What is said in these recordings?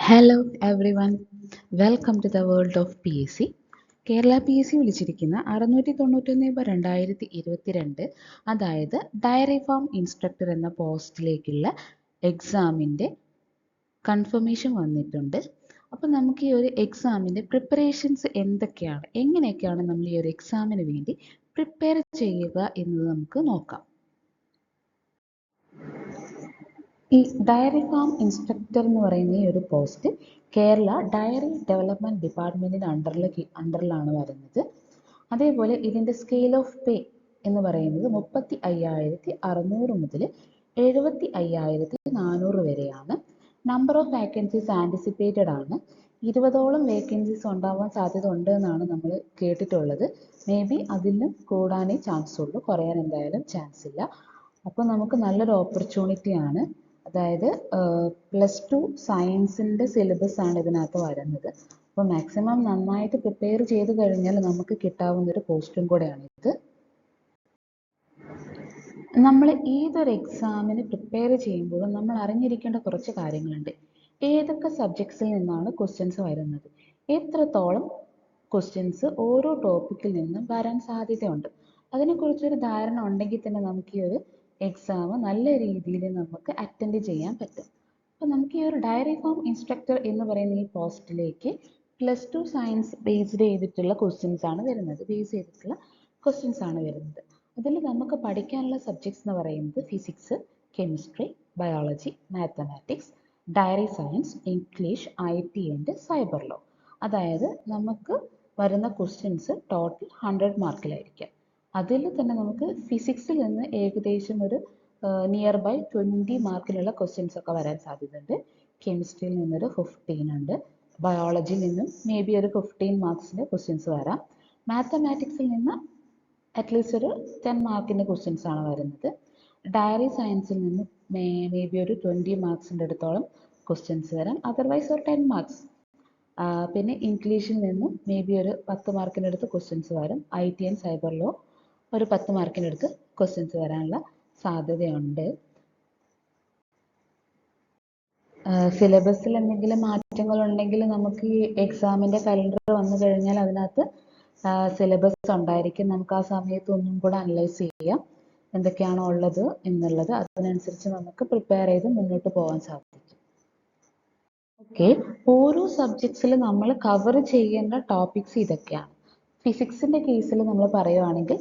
Hello everyone, welcome to the world of P S C. Kerala P S C വിളിച്ചിരിക്കുന്ന 691/2022, അതായത് dairy farm instructor എന്ന പോസ്റ്റിലേക്കുള്ള എക്സാമിൻ്റെ confirmation വന്നിട്ടുണ്ട്. അപ്പോൾ നമുക്ക് ഈ ഒരു എക്സാമിൻ്റെ പ്രിപ്പറേഷൻസ് എന്തൊക്കെയാണ്, എങ്ങനെയൊക്കെയാണ് നമ്മൾ ഈ ഒരു എക്സാമിന് വേണ്ടി പ്രിപ്പയർ ചെയ്യുക എന്നത് നമുക്ക് നോക്കാം. ഈ ഡയറി ഫാം ഇൻസ്ട്രക്ടർ എന്ന് പറയുന്ന ഈ ഒരു പോസ്റ്റ് കേരള ഡയറി ഡെവലപ്മെൻറ്റ് ഡിപ്പാർട്ട്മെൻറ്റിൻ്റെ അണ്ടറിലാണ് വരുന്നത്. അതേപോലെ ഇതിൻ്റെ സ്കെയിൽ ഓഫ് പേ എന്ന് പറയുന്നത് 35,600 മുതൽ 75,400 വരെയാണ്. നമ്പർ ഓഫ് വാക്കൻസീസ് ആൻറ്റിസിപ്പേറ്റഡ് ആണ്. 20ഓളം വേക്കൻസീസ് ഉണ്ടാവാൻ സാധ്യത ഉണ്ട് എന്നാണ് നമ്മൾ കേട്ടിട്ടുള്ളത്. മേ ബി അതിലും കൂടാനേ ചാൻസ് ഉള്ളൂ, കുറയാൻ എന്തായാലും ചാൻസ് ഇല്ല. അപ്പോൾ നമുക്ക് നല്ലൊരു ഓപ്പർച്യൂണിറ്റിയാണ്. അതായത് +2 സയൻസിൻ്റെ സിലബസ് ആണ് ഇതിനകത്ത് വരുന്നത്. അപ്പോൾ മാക്സിമം നന്നായിട്ട് പ്രിപ്പയർ ചെയ്ത് കഴിഞ്ഞാൽ നമുക്ക് കിട്ടാവുന്നൊരു പോസ്റ്റും കൂടെയാണ് ഇത്. നമ്മൾ ഏതൊരു എക്സാമിന് പ്രിപ്പയർ ചെയ്യുമ്പോഴും നമ്മൾ അറിഞ്ഞിരിക്കേണ്ട കുറച്ച് കാര്യങ്ങളുണ്ട്. ഏതൊക്കെ സബ്ജക്ട്സിൽ നിന്നാണ് ക്വസ്റ്റ്യൻസ് വരുന്നത്, എത്രത്തോളം ക്വസ്റ്റ്യൻസ് ഓരോ ടോപ്പിക്കിൽ നിന്നും വരാൻ സാധ്യതയുണ്ട്, അതിനെക്കുറിച്ചൊരു ധാരണ ഉണ്ടെങ്കിൽ തന്നെ നമുക്ക് ഈ ഒരു എക്സാം നല്ല രീതിയിൽ നമുക്ക് അറ്റൻഡ് ചെയ്യാൻ പറ്റും. അപ്പോൾ നമുക്ക് ഈ ഒരു ഡയറി ഫാം ഇൻസ്ട്രക്ടർ എന്ന് പറയുന്ന ഈ പോസ്റ്റിലേക്ക് +2 സയൻസ് ബേസ്ഡ് ചെയ്തിട്ടുള്ള ക്വസ്റ്റ്യൻസ് ആണ് വരുന്നത്. അതിൽ നമുക്ക് പഠിക്കാനുള്ള സബ്ജക്ട്സ് എന്ന് പറയുന്നത് physics, chemistry, biology, mathematics, dairy science, English, IT and cyber law. അതായത് നമുക്ക് വരുന്ന ക്വസ്റ്റ്യൻസ് ടോട്ടൽ 100 മാർക്കിലായിരിക്കും. അതിൽ തന്നെ നമുക്ക് ഫിസിക്സിൽ നിന്ന് ഏകദേശം ഒരു നിയർ ബൈ 20 മാർക്കിലുള്ള ക്വസ്റ്റ്യൻസ് ഒക്കെ വരാൻ സാധ്യതയുണ്ട്. കെമിസ്ട്രിയിൽ നിന്നൊരു 15 ഉണ്ട്. ബയോളജിയിൽ നിന്നും മേ ബി ഒരു 15 മാർക്സിൻ്റെ ക്വസ്റ്റ്യൻസ് വരാം. മാത്തമാറ്റിക്സിൽ നിന്ന് അറ്റ്ലീസ്റ്റ് ഒരു 10 മാർക്കിൻ്റെ ക്വസ്റ്റ്യൻസ് ആണ് വരുന്നത്. ഡയറി സയൻസിൽ നിന്ന് മേ ബി ഒരു 20 മാർക്സിൻ്റെ അടുത്തോളം ക്വസ്റ്റ്യൻസ് വരാം, അതർവൈസ് ഒരു 10 മാർക്സ്. പിന്നെ ഇംഗ്ലീഷിൽ നിന്നും മേ ബി ഒരു 10 മാർക്കിൻ്റെ അടുത്ത് ക്വസ്റ്റ്യൻസ് വരും. IT ആൻഡ് സൈബർ ലോ ഒരു 10 മാർക്കിൻ്റെ അടുത്ത് ക്വസ്റ്റ്യൻസ് വരാനുള്ള സാധ്യതയുണ്ട്. സിലബസിൽ എന്തെങ്കിലും മാറ്റങ്ങൾ ഉണ്ടെങ്കിൽ നമുക്ക് ഈ എക്സാമിൻ്റെ കലണ്ടർ വന്നു കഴിഞ്ഞാൽ അതിനകത്ത് സിലബസ് ഉണ്ടായിരിക്കും. നമുക്ക് ആ സമയത്ത് ഒന്നും കൂടെ അനലൈസ് ചെയ്യാം എന്തൊക്കെയാണോ ഉള്ളത് എന്നുള്ളത്. അതിനനുസരിച്ച് നമുക്ക് പ്രിപ്പയർ ചെയ്ത് മുന്നോട്ട് പോകാൻ സാധിക്കും. ഓക്കെ, ഓരോ സബ്ജക്ട്സിൽ നമ്മൾ കവർ ചെയ്യേണ്ട ടോപ്പിക്സ് ഇതൊക്കെയാണ്. ഫിസിക്സിൻ്റെ കേസിൽ നമ്മൾ പറയുകയാണെങ്കിൽ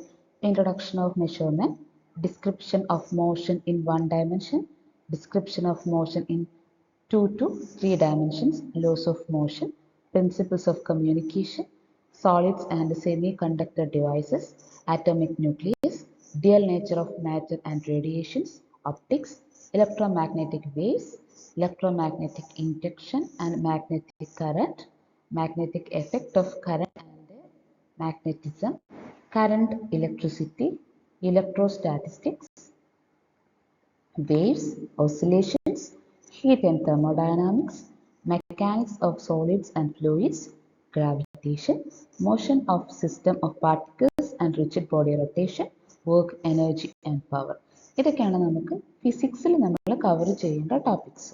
introduction of measurement, description of motion in 1 dimension, description of motion in 2 to 3 dimensions, laws of motion, principles of communication, solids and semiconductor devices, atomic nucleus, dual nature of matter and radiations, optics, electromagnetic waves, electromagnetic induction and magnetic current, magnetic effect of current and magnetism, current, electricity, electrostatistics, waves, oscillations, heat and thermodynamics, mechanics of solids and fluids, gravitation, motion of system of particles and rigid body rotation, work, energy and power. ഇതൊക്കെയാണ് നമുക്ക് ഫിസിക്സിൽ നമ്മൾ cover ചെയ്യേണ്ട topics.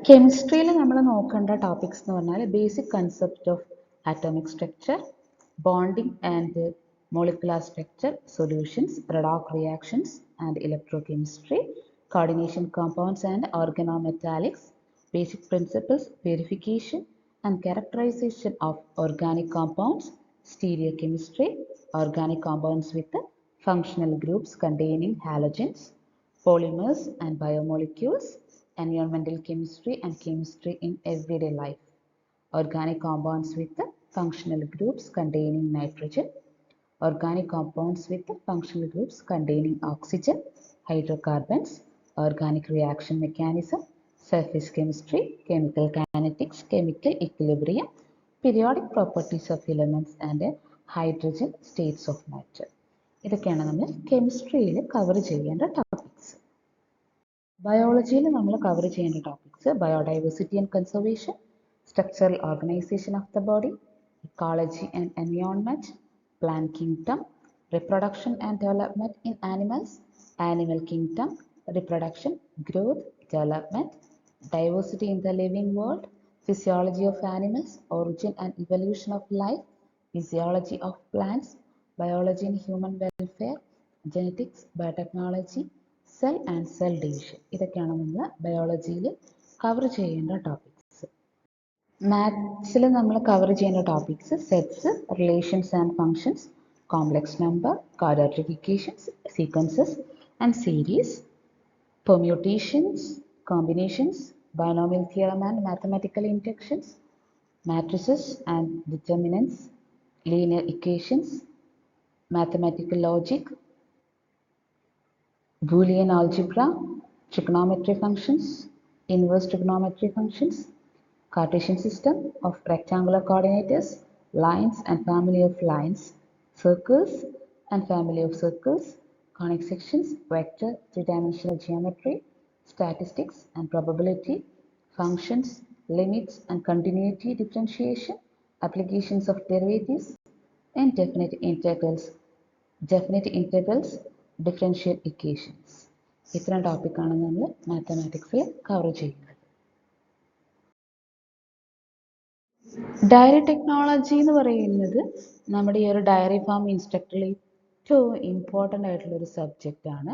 കെമിസ്ട്രിയിൽ നമ്മൾ നോക്കേണ്ട topics എന്ന് പറഞ്ഞാൽ basic concept of atomic structure, bonding and molecular structure, solutions, redox reactions and electrochemistry, coordination compounds and organometallics, basic principles, purification and characterization of organic compounds, stereochemistry, organic compounds with functional groups containing halogens, polymers and biomolecules, environmental chemistry and chemistry in everyday life, organic compounds with functional groups containing nitrogen, organic compounds with functional groups containing oxygen, hydrocarbons, organic reaction mechanism, surface chemistry, chemical kinetics, chemical equilibrium, periodic properties of elements and hydrogen states of matter. ഇതൊക്കെയാണ് നമ്മൾ കെമിസ്ട്രിയിൽ cover ചെയ്യേണ്ട topics. ബയോളജിയിൽ നമ്മൾ cover ചെയ്യേണ്ട topics biodiversity and conservation, structural organization of the body, ecology and environment, plant kingdom, reproduction and development in animals, animal kingdom, reproduction, growth, development, diversity in the living world, physiology of animals, origin and evolution of life, physiology of plants, biology and human welfare, genetics, biotechnology, cell and cell division. ഇതൊക്കെയാണ് നമ്മൾ ബയോളജിയിൽ cover ചെയ്യേണ്ട topics. മാത്സിൽ നമ്മൾ cover ചെയ്യുന്ന topics sets, relations and functions, complex number, quadratic equations, sequences and series, permutations, combinations, binomial theorem and mathematical inductions, matrices and determinants, linear equations, mathematical logic, Boolean algebra, trigonometry functions, inverse trigonometry functions, Cartesian system of rectangular coordinators, lines and family of lines, circles and family of circles, conic sections, vector, three-dimensional geometry, statistics and probability, functions, limits and continuity differentiation, applications of derivatives, and definite integrals, differential equations. ഇത്രയും ടോപ്പിക്കാണ് നമ്മൾ മാത്തമാറ്റിക്സിൽ cover ചെയ്യുന്നത്. Dairy technology എന്ന് പറയുന്നത് നമ്മുടെ ഈ ഒരു dairy farm ഇൻസ്ട്രക്ടറിൽ ഏറ്റവും ഇമ്പോർട്ടൻ്റ് ആയിട്ടുള്ള ഒരു സബ്ജക്റ്റ് ആണ്.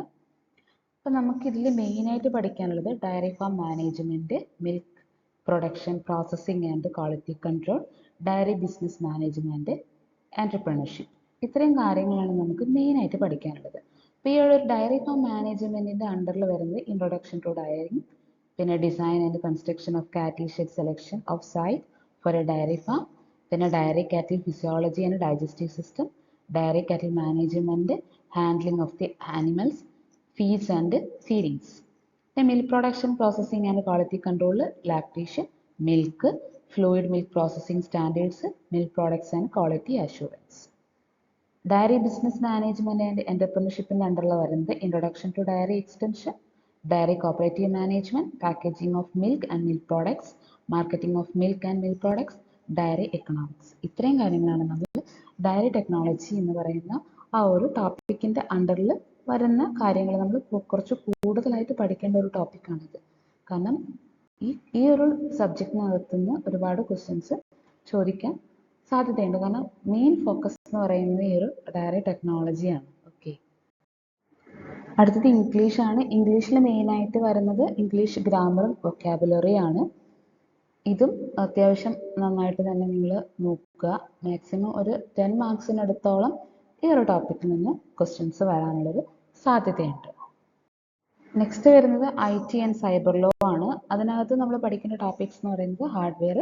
അപ്പോൾ നമുക്കിതിൽ മെയിനായിട്ട് പഠിക്കാനുള്ളത് dairy farm management, milk production, processing and quality control, dairy business management, entrepreneurship. ഇത്രയും കാര്യങ്ങളാണ് നമുക്ക് മെയിനായിട്ട് പഠിക്കാനുള്ളത്. അപ്പോൾ ഈ ഒരു ഡയറി ഫാം മാനേജ്മെൻറ്റിൻ്റെ അണ്ടറിൽ വരുന്നത് ഇൻട്രൊഡക്ഷൻ ടു ഡയറി, പിന്നെ design and construction of cattle shed, selection of site for a dairy farm, പിന്നെ dairy cattle physiology and digestive system, dairy cattle management, handling of the animals, feeds and feedings. The milk production, processing and quality control, lactation, milk, fluid milk processing standards, milk products and quality assurance. Dairy business management and entrepreneurship in underla varunde introduction to dairy extension, dairy cooperative management, packaging of milk and milk products, marketing of milk and milk products, dairy economics. ഇത്രയും കാര്യങ്ങളാണ് നമ്മൾ dairy technology എന്ന് പറയുന്ന ആ ഒരു ടോപ്പിക്കിൻ്റെ അണ്ടറിൽ വരുന്ന കാര്യങ്ങൾ നമ്മൾ കുറച്ച് കൂടുതലായിട്ട് പഠിക്കേണ്ട ഒരു ടോപ്പിക്കാണിത്. കാരണം ഈ ഒരു സബ്ജക്റ്റിനകത്തു നിന്ന് ഒരുപാട് ക്വസ്റ്റ്യൻസ് ചോദിക്കാൻ സാധ്യതയുണ്ട്. കാരണം മെയിൻ ഫോക്കസ് എന്ന് പറയുന്നത് ഈ ഒരു ഡയറി ടെക്നോളജിയാണ്. ഓക്കെ, അടുത്തത് ഇംഗ്ലീഷാണ്. ഇംഗ്ലീഷിൽ മെയിനായിട്ട് വരുന്നത് ഇംഗ്ലീഷ് ഗ്രാമറും വൊക്കാബുലറി ആണ്. ഇതും അത്യാവശ്യം നന്നായിട്ട് തന്നെ നിങ്ങൾ നോക്കുക. മാക്സിമം ഒരു 10 മാർക്സിനടുത്തോളം ഈ ഒരു ടോപ്പിക്കിൽ നിന്ന് ക്വസ്റ്റ്യൻസ് വരാനുള്ളൊരു സാധ്യതയുണ്ട്. നെക്സ്റ്റ് വരുന്നത് IT ആൻഡ് സൈബർ ലോ ആണ്. അതിനകത്ത് നമ്മൾ പഠിക്കുന്ന ടോപ്പിക്സ് എന്ന് പറയുന്നത് hardware,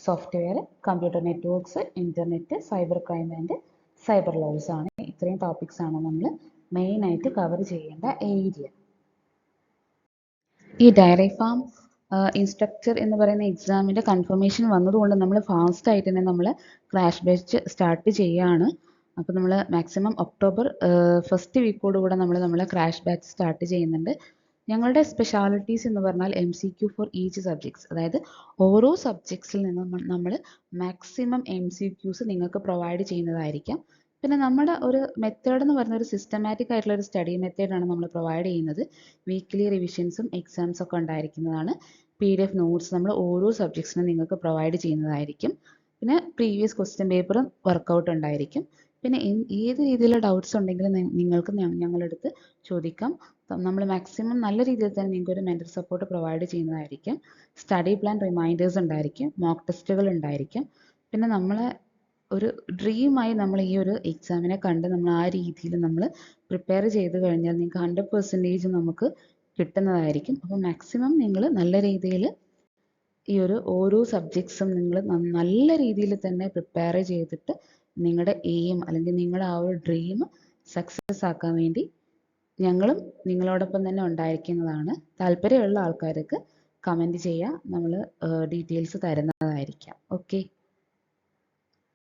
software, computer networks, internet, cyber crime and cyber laws ആണ്. ഇത്രയും ടോപ്പിക്സ് ആണ് നമ്മൾ മെയിനായിട്ട് കവർ ചെയ്യേണ്ട ഏരിയ. ഈ ഡയറി ഫാം ഇൻസ്ട്രക്ടർ എന്ന് പറയുന്ന എക്സാമിൻ്റെ കൺഫർമേഷൻ വന്നതുകൊണ്ട് നമ്മൾ ഫാസ്റ്റായിട്ട് തന്നെ നമ്മൾ ക്രാഷ് ബാച്ച് സ്റ്റാർട്ട് ചെയ്യുകയാണ്. അപ്പോൾ നമ്മൾ മാക്സിമം ഒക്ടോബർ ഫസ്റ്റ് വീക്കോടുകൂടെ നമ്മൾ ക്രാഷ് ബാച്ച് സ്റ്റാർട്ട് ചെയ്യുന്നുണ്ട്. ഞങ്ങളുടെ സ്പെഷ്യാലിറ്റീസ് എന്ന് പറഞ്ഞാൽ MCQ ഫോർ ഈച്ച് സബ്ജക്ട്സ്, അതായത് ഓരോ സബ്ജക്ട്സിൽ നിന്നും നമ്മൾ മാക്സിമം MCQs നിങ്ങൾക്ക് പ്രൊവൈഡ് ചെയ്യുന്നതായിരിക്കും. പിന്നെ നമ്മുടെ ഒരു മെത്തേഡ് എന്ന് പറയുന്ന ഒരു സിസ്റ്റമാറ്റിക് ആയിട്ടുള്ള ഒരു സ്റ്റഡി മെത്തേഡാണ് നമ്മൾ പ്രൊവൈഡ് ചെയ്യുന്നത്. വീക്ക്ലി റിവിഷൻസും എക്സാംസും ഒക്കെ ഉണ്ടായിരിക്കുന്നതാണ്. PDF നോട്ട്സ് നമ്മൾ ഓരോ സബ്ജക്ട്സിനും നിങ്ങൾക്ക് പ്രൊവൈഡ് ചെയ്യുന്നതായിരിക്കും. പിന്നെ പ്രീവിയസ് ക്വസ്റ്റ്യൻ പേപ്പറും വർക്കൗട്ട് ഉണ്ടായിരിക്കും. പിന്നെ ഏത് രീതിയിലുള്ള ഡൗട്ട്സ് ഉണ്ടെങ്കിലും നിങ്ങൾക്ക് ഞങ്ങളുടെ അടുത്ത് ചോദിക്കാം. നമ്മൾ മാക്സിമം നല്ല രീതിയിൽ തന്നെ നിങ്ങൾക്ക് ഒരു മെൻ്റൽ സപ്പോർട്ട് പ്രൊവൈഡ് ചെയ്യുന്നതായിരിക്കും. സ്റ്റഡി പ്ലാൻ റിമൈൻഡേഴ്സ് ഉണ്ടായിരിക്കും, മോക്ക് ടെസ്റ്റുകൾ ഉണ്ടായിരിക്കും. പിന്നെ നമ്മളെ ഒരു ഡ്രീമായി നമ്മൾ ഈ ഒരു എക്സാമിനെ കണ്ട് നമ്മൾ ആ രീതിയിൽ നമ്മൾ പ്രിപ്പയർ ചെയ്ത് കഴിഞ്ഞാൽ നിങ്ങൾക്ക് 100% നമുക്ക് കിട്ടുന്നതായിരിക്കും. അപ്പോൾ മാക്സിമം നിങ്ങൾ നല്ല രീതിയിൽ ഈ ഒരു ഓരോ സബ്ജക്ട്സും നിങ്ങൾ നല്ല രീതിയിൽ തന്നെ പ്രിപ്പയർ ചെയ്തിട്ട് നിങ്ങളുടെ എയിം അല്ലെങ്കിൽ നിങ്ങളുടെ ആ ഒരു ഡ്രീം സക്സസ് ആക്കാൻ വേണ്ടി ഞങ്ങളും നിങ്ങളോടൊപ്പം തന്നെ ഉണ്ടായിരിക്കുന്നതാണ്. താല്പര്യമുള്ള ആൾക്കാർക്ക് കമൻറ്റ് ചെയ്യുക, നമ്മൾ ഡീറ്റെയിൽസ് തരുന്നതായിരിക്കാം. ഓക്കെ.